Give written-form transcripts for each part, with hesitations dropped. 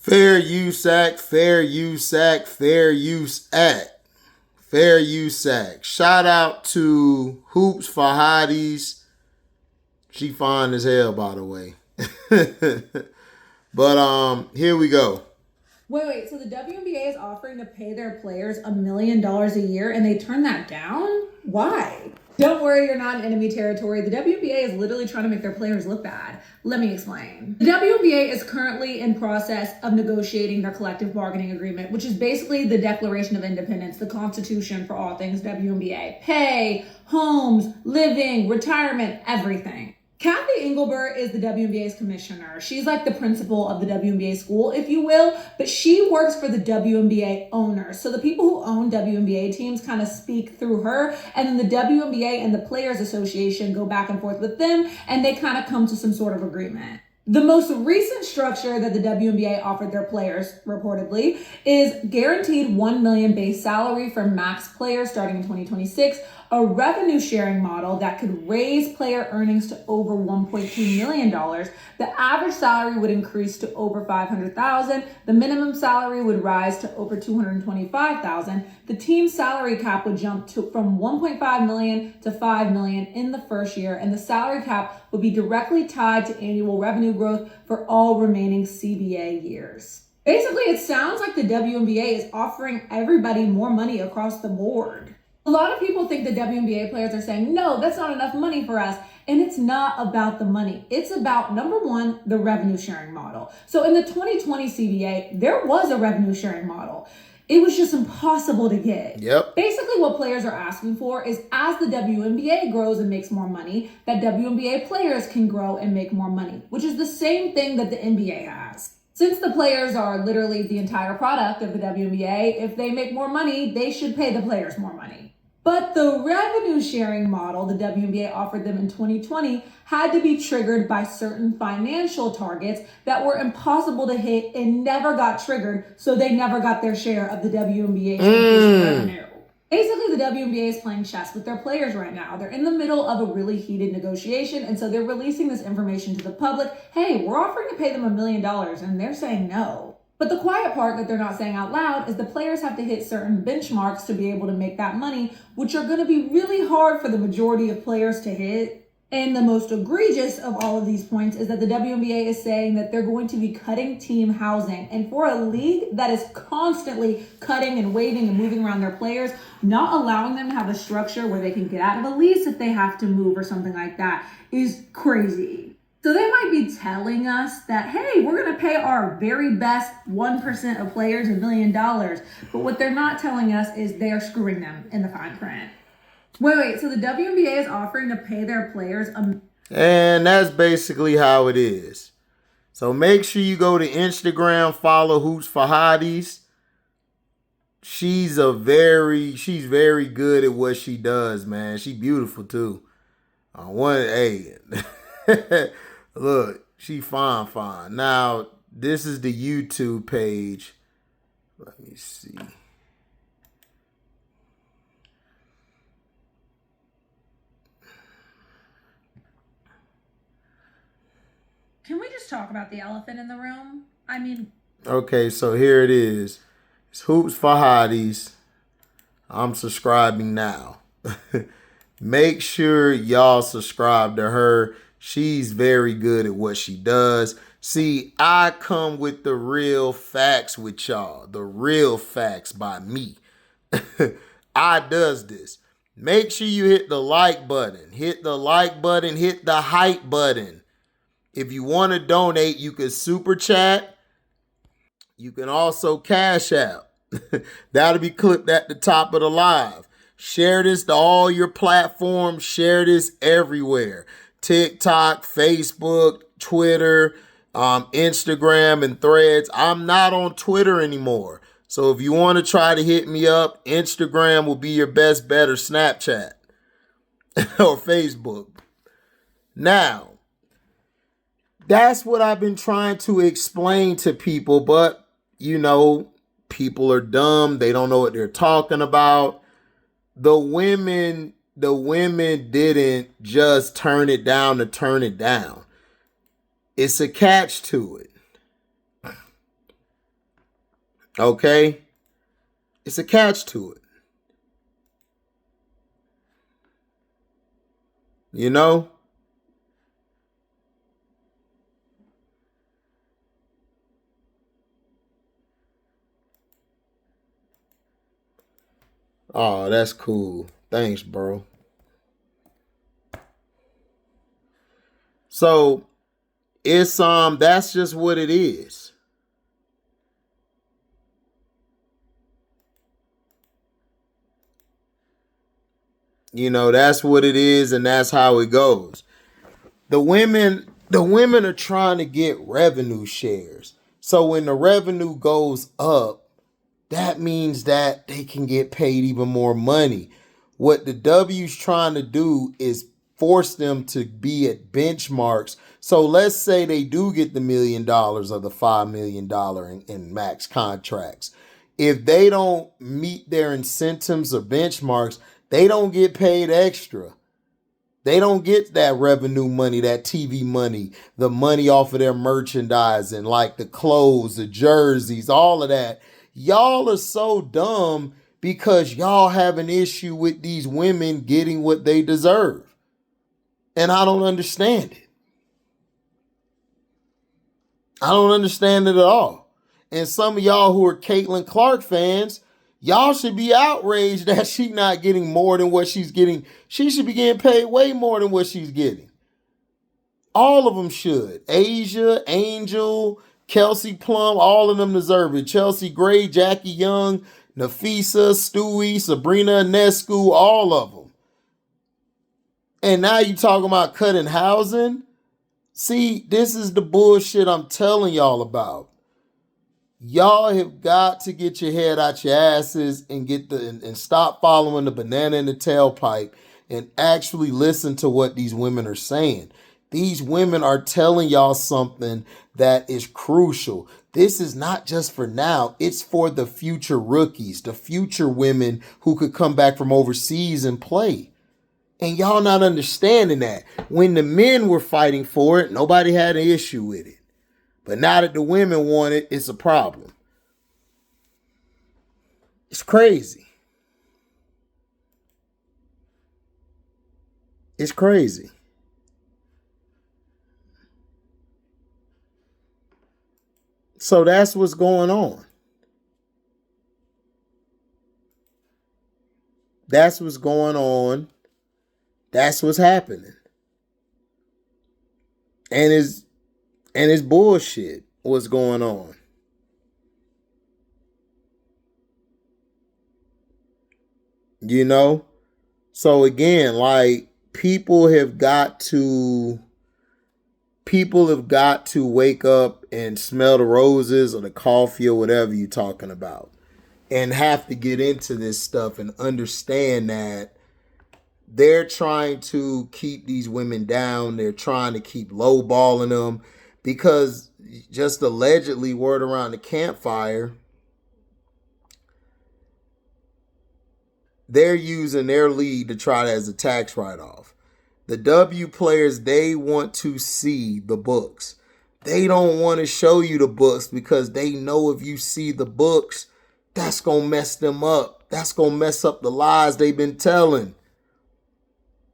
Fair use act, fair use act, fair use act. Fair use act. Shout out to Hoops for Hotties. She fine as hell, by the way. But here we go. Wait. So the WNBA is offering to pay their players $1 million a year and they turn that down? Why? Don't worry, you're not in enemy territory. The WNBA is literally trying to make their players look bad. Let me explain. The WNBA is currently in process of negotiating their collective bargaining agreement, which is basically the Declaration of Independence, the Constitution for all things WNBA. Pay, homes, living, retirement, everything. Cathy Engelbert is the WNBA's commissioner. She's like the principal of the WNBA school, if you will, but she works for the WNBA owners. So the people who own WNBA teams kind of speak through her, and then the WNBA and the Players Association go back and forth with them, and they kind of come to some sort of agreement. The most recent structure that the WNBA offered their players, reportedly, is guaranteed $1 million base salary for max players starting in 2026, a revenue sharing model that could raise player earnings to over $1.2 million. The average salary would increase to over $500,000. The minimum salary would rise to over $225,000. The team's salary cap would jump from $1.5 million to $5 million in the first year, and the salary cap would be directly tied to annual revenue growth for all remaining CBA years. Basically, it sounds like the WNBA is offering everybody more money across the board. A lot of people think the WNBA players are saying, no, that's not enough money for us. And it's not about the money. It's about, number one, the revenue sharing model. So in the 2020 CBA, there was a revenue sharing model. It was just impossible to get. Yep. Basically, what players are asking for is as the WNBA grows and makes more money, that WNBA players can grow and make more money, which is the same thing that the NBA has. Since the players are literally the entire product of the WNBA, if they make more money, they should pay the players more money. But the revenue sharing model the WNBA offered them in 2020 had to be triggered by certain financial targets that were impossible to hit and never got triggered, so they never got their share of the WNBA's revenue. Basically, the WNBA is playing chess with their players right now. They're in the middle of a really heated negotiation, and so they're releasing this information to the public. Hey, we're offering to pay them $1 million, and they're saying no. But the quiet part that they're not saying out loud is the players have to hit certain benchmarks to be able to make that money, which are going to be really hard for the majority of players to hit. And the most egregious of all of these points is that the WNBA is saying that they're going to be cutting team housing. And for a league that is constantly cutting and waving and moving around their players, not allowing them to have a structure where they can get out of a lease if they have to move or something like that is crazy. So they might be telling us that, hey, we're going to pay our very best 1% of players $1 million. But what they're not telling us is they are screwing them in the fine print. Wait. So the WNBA is offering to pay their players and that's basically how it is. So make sure you go to Instagram, follow Hoops for Hotties. She's very good at what she does, man. She beautiful too. Look, she fine. Now, this is the YouTube page. Let me see. Can we just talk about the elephant in the room? Okay, so here it is. It's Hoops for Hotties. I'm subscribing now. Make sure y'all subscribe to her. She's very good at what she does. See, I come with the real facts with y'all. The real facts by me. I does this. Make sure you hit the like button. Hit the like button. Hit the hype button. If you want to donate, you can super chat. You can also cash out. That'll be clipped at the top of the live. Share this to all your platforms. Share this everywhere. TikTok, Facebook, Twitter, Instagram, and Threads. I'm not on Twitter anymore. So if you want to try to hit me up, Instagram will be your best bet, or Snapchat or Facebook. Now, that's what I've been trying to explain to people, but people are dumb. They don't know what they're talking about. The women didn't just turn it down to turn it down. It's a catch to it. Okay? It's a catch to it. You know? Oh, that's cool. Thanks, bro. So it's that's just what it is. You know, that's what it is, and that's how it goes. The women are trying to get revenue shares. So when the revenue goes up, that means that they can get paid even more money. What the W's trying to do is force them to be at benchmarks. So let's say they do get the $1 million or the $5 million in max contracts. If they don't meet their incentives or benchmarks, they don't get paid extra. They don't get that revenue money, that TV money, the money off of their merchandising, like the clothes, the jerseys, all of that. Y'all are so dumb because y'all have an issue with these women getting what they deserve. And I don't understand it. I don't understand it at all. And some of y'all who are Caitlin Clark fans, y'all should be outraged that she's not getting more than what she's getting. She should be getting paid way more than what she's getting. All of them should. Asia, Angel, Kelsey Plum, all of them deserve it. Chelsea Gray, Jackie Young, Nafisa, Stewie, Sabrina Nescu, all of them. And now you talking about cutting housing? See, this is the bullshit I'm telling y'all about. Y'all have got to get your head out your asses and and stop following the banana in the tailpipe and actually listen to what these women are saying. These women are telling y'all something that is crucial. This is not just for now. It's for the future rookies, the future women who could come back from overseas and play. And y'all not understanding that. When the men were fighting for it, nobody had an issue with it. But now that the women want it, it's a problem. It's crazy. It's crazy. So that's what's going on. That's what's going on. That's what's happening. And it's bullshit what's going on. You know? So again, like people have got to wake up and smell the roses or the coffee or whatever you're talking about and have to get into this stuff and understand that they're trying to keep these women down. They're trying to keep lowballing them because just allegedly word around the campfire, they're using their lead to try that as a tax write-off. The W players, they want to see the books. They don't want to show you the books because they know if you see the books, that's going to mess them up. That's going to mess up the lies they've been telling.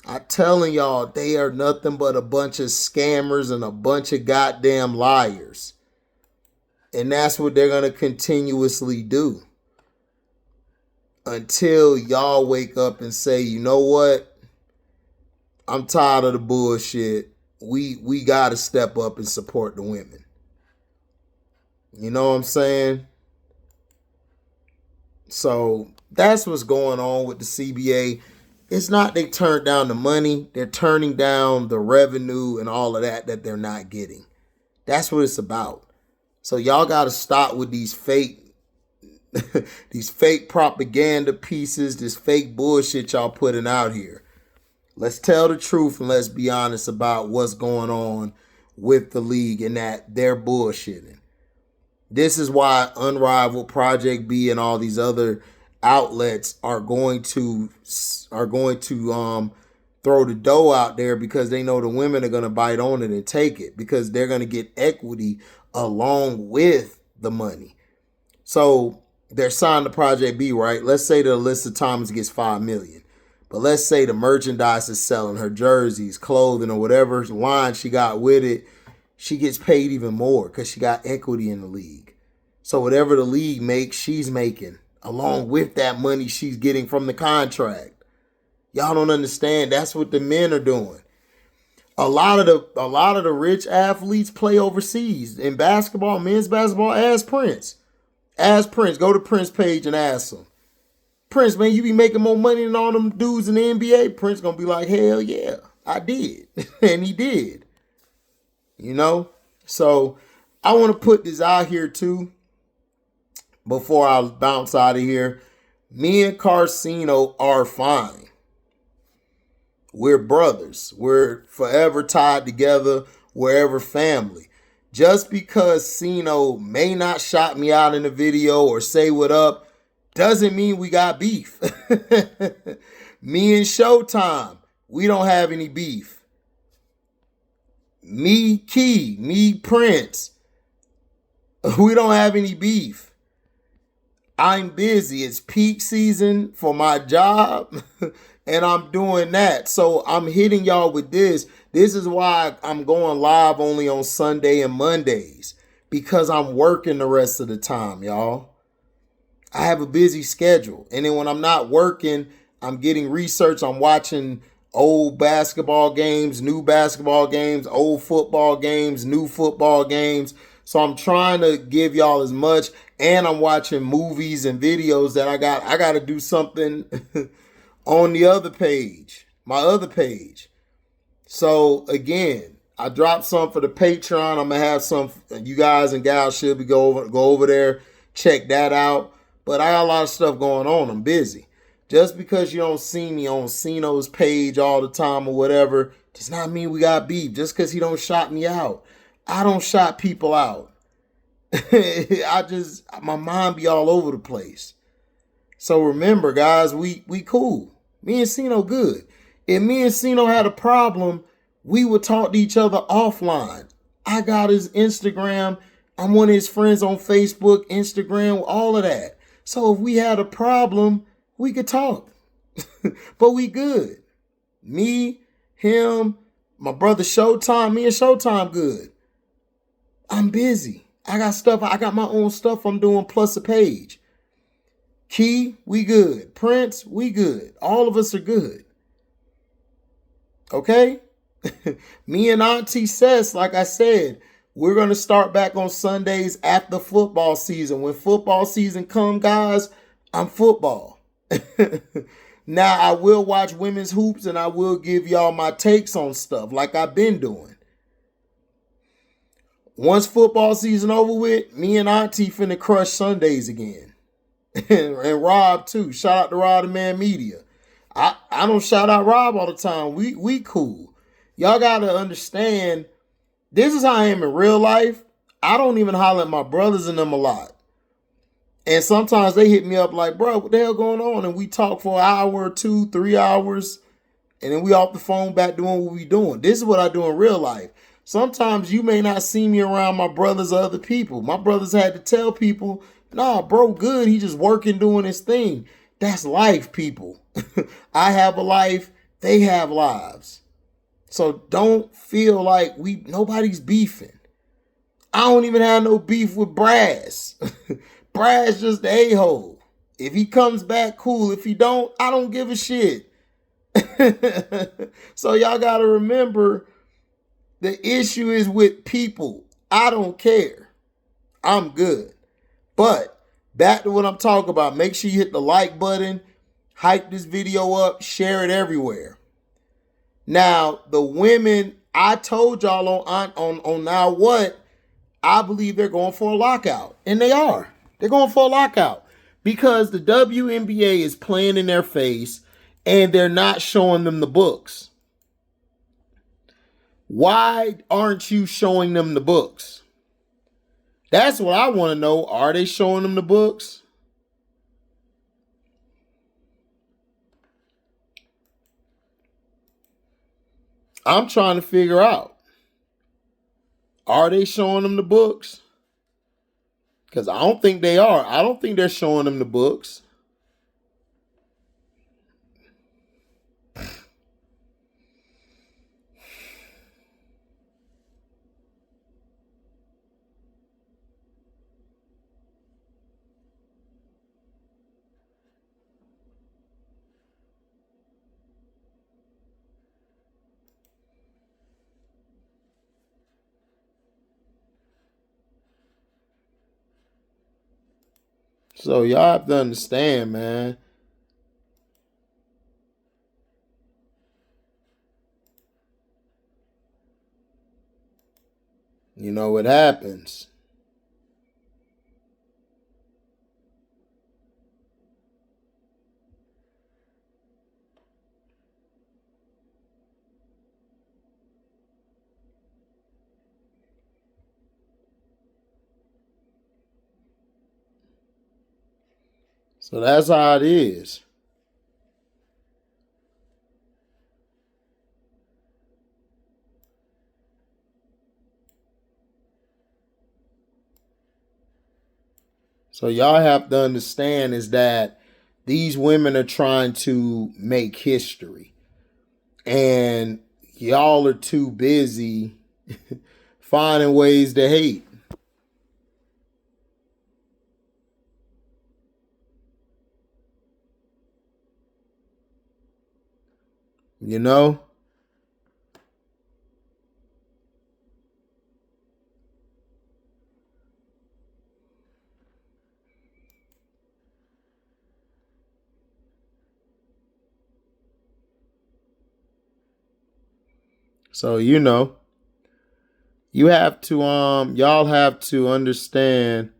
I'm telling y'all, they are nothing but a bunch of scammers and a bunch of goddamn liars. And that's what they're going to continuously do. Until y'all wake up and say, you know what? I'm tired of the bullshit. We got to step up and support the women. You know what I'm saying? So that's what's going on with the CBA. It's not they turned down the money. They're turning down the revenue and all of that they're not getting. That's what it's about. So y'all got to stop with these fake these fake propaganda pieces, this fake bullshit y'all putting out here. Let's tell the truth and let's be honest about what's going on with the league and that they're bullshitting. This is why Unrivaled, Project B, and all these other outlets are going to throw the dough out there because they know the women are going to bite on it and take it because they're going to get equity along with the money. So they're signed to Project B, right? Let's say that Alyssa Thomas gets $5 million. But let's say the merchandise is selling, her jerseys, clothing, or whatever line she got with it, she gets paid even more because she got equity in the league. So whatever the league makes, she's making, along with that money she's getting from the contract. Y'all don't understand. That's what the men are doing. A lot of the rich athletes play overseas in basketball, men's basketball. Ask Prince. Ask Prince. Go to Prince page and ask him. Prince, man, you be making more money than all them dudes in the NBA. Prince gonna be like, hell yeah, I did. And he did. You know? So I want to put this out here too before I bounce out of here. Me and Carcino are fine. We're brothers. We're forever tied together. Wherever family. Just because Cino may not shout me out in the video or say what up doesn't mean we got beef. Me and Showtime, we don't have any beef. Me, Key, me, Prince, we don't have any beef. I'm busy. It's peak season for my job, and I'm doing that. So I'm hitting y'all with this. This is why I'm going live only on Sunday and Mondays, because I'm working the rest of the time, y'all. I have a busy schedule. And then when I'm not working, I'm getting research. I'm watching old basketball games, new basketball games, old football games, new football games. So I'm trying to give y'all as much. And I'm watching movies and videos that I got to do something on the other page, my other page. So again, I dropped some for the Patreon. I'm going to have some, you guys and gals should be go over there, check that out. But I got a lot of stuff going on. I'm busy. Just because you don't see me on Cino's page all the time or whatever, does not mean we got beef. Just because he don't shout me out. I don't shout people out. My mind be all over the place. So remember, guys, we cool. Me and Cino good. If me and Cino had a problem, we would talk to each other offline. I got his Instagram. I'm one of his friends on Facebook, Instagram, all of that. So if we had a problem, we could talk. But we good. Me, him, my brother Showtime, me and Showtime good. I'm busy. I got my own stuff I'm doing plus a page. Key, we good. Prince, we good. All of us are good. Okay? Me and Auntie Sess, like I said, we're going to start back on Sundays after football season. When football season comes, guys, I'm football. Now, I will watch women's hoops and I will give y'all my takes on stuff like I've been doing. Once football season over with, me and Auntie finna crush Sundays again. And Rob too. Shout out to Rob the Man Media. I don't shout out Rob all the time. We cool. Y'all gotta understand, this is how I am in real life. I don't even holler at my brothers and them a lot. And sometimes they hit me up like, bro, what the hell going on? And we talk for an hour or 2, 3 hours. And then we off the phone back doing what we doing. This is what I do in real life. Sometimes you may not see me around my brothers or other people. My brothers had to tell people, nah, bro, good. He just working, doing his thing. That's life, people. I have a life. They have lives. So don't feel like nobody's beefing. I don't even have no beef with Brass. Brass just the a-hole. If he comes back, cool. If he don't, I don't give a shit. So y'all got to remember, the issue is with people. I don't care. I'm good. But back to what I'm talking about. Make sure you hit the like button. Hype this video up. Share it everywhere. Now, the women, I told y'all on Now What, I believe they're going for a lockout. And they are. They're going for a lockout. Because the WNBA is playing in their face and they're not showing them the books. Why aren't you showing them the books? That's what I want to know. Are they showing them the books? I'm trying to figure out. Are they showing them the books? Because I don't think they are. I don't think they're showing them the books. So y'all have to understand, man. You know what happens. So that's how it is. So y'all have to understand is that these women are trying to make history. And y'all are too busy finding ways to hate. You know? So, you know, you have to y'all have to understand.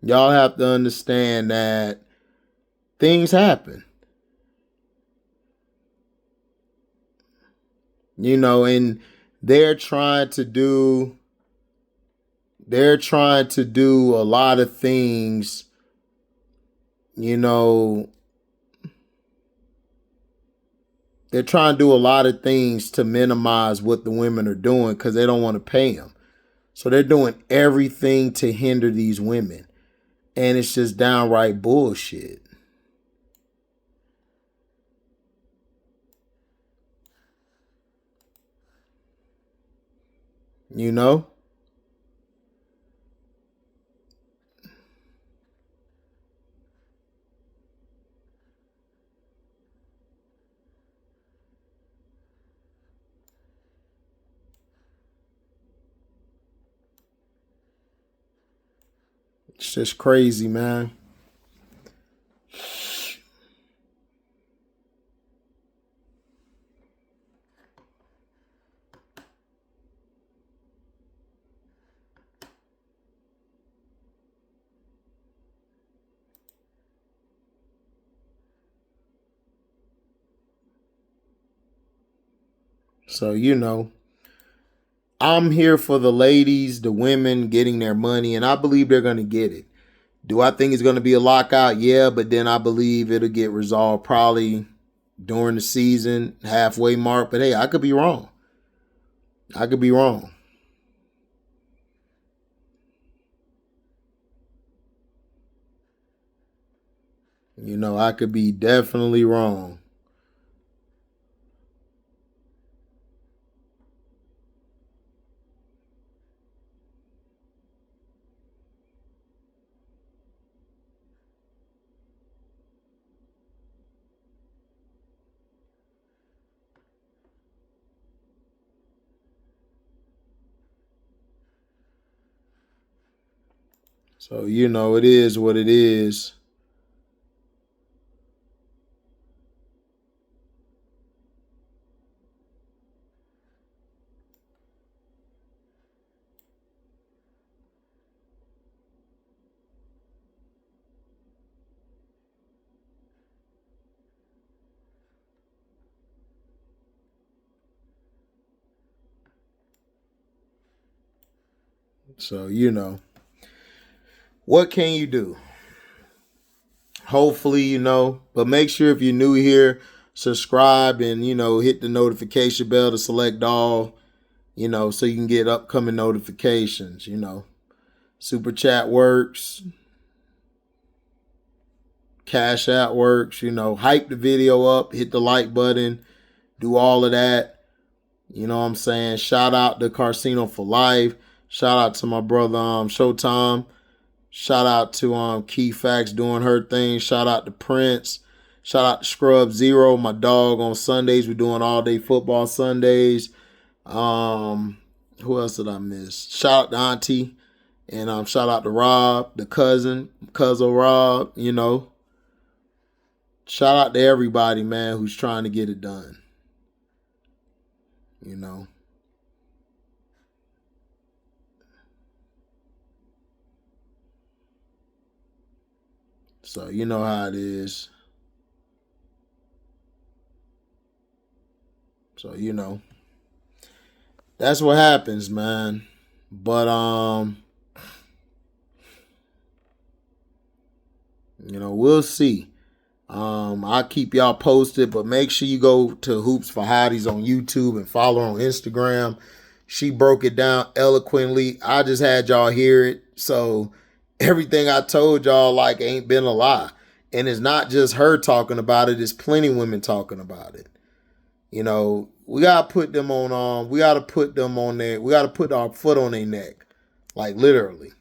Y'all have to understand that things happen. You know, and they're trying to do a lot of things, you know, they're trying to do a lot of things to minimize what the women are doing because they don't want to pay them. So they're doing everything to hinder these women. And it's just downright bullshit. You know? It's just crazy, man. So, you know, I'm here for the ladies, the women getting their money, and I believe they're going to get it. Do I think it's going to be a lockout? Yeah, but then I believe it'll get resolved probably during the season, halfway mark. But hey, I could be wrong. I could be wrong. You know, I could be definitely wrong. So, you know, it is what it is. So, you know, what can you do? Hopefully, you know, but make sure if you're new here, subscribe and, you know, hit the notification bell to select all. you know, so you can get upcoming notifications, you know. Super chat works. Cash App works, you know. Hype the video up, hit the like button, do all of that. You know what I'm saying? Shout out to Casino for Life. Shout out to my brother Showtime. Shout out to Key Facts doing her thing. Shout out to Prince. Shout out to Scrub Zero, my dog. On Sundays, we're doing all day football Sundays. Who else did I miss? Shout out to Auntie. And shout out to Rob, the cousin Rob, you know. Shout out to everybody, man, who's trying to get it done. You know. So you know how it is. So, you know. That's what happens, man. But you know, we'll see. I'll keep y'all posted, but make sure you go to Hoops for Hotties on YouTube and follow her on Instagram. She broke it down eloquently. I just had y'all hear it. So everything I told y'all like ain't been a lie. And it's not just her talking about it. It's plenty of women talking about it. You know, we gotta put them on we gotta put them on there. We gotta put our foot on their neck. Like literally.